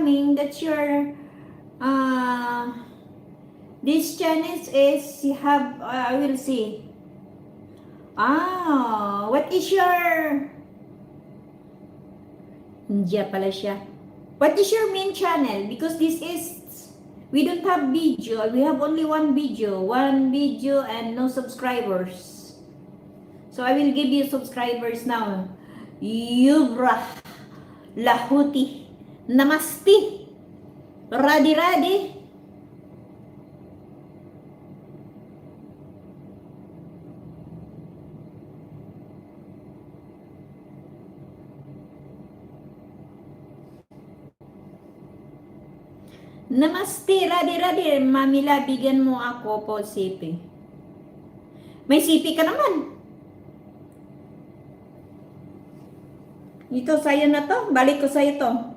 coming. That's your this channel is you have I will see. What is your India pala siya. What is your main channel? Because this is we don't have video. We have only one video and no subscribers. So I will give you subscribers now. Yubra Lahuti Namaste Radi Namaste Radi Mamila, bigyan mo ako po sipi. May sipi ka naman. Ito, sa'yo na to. Balik ko sa'yo to.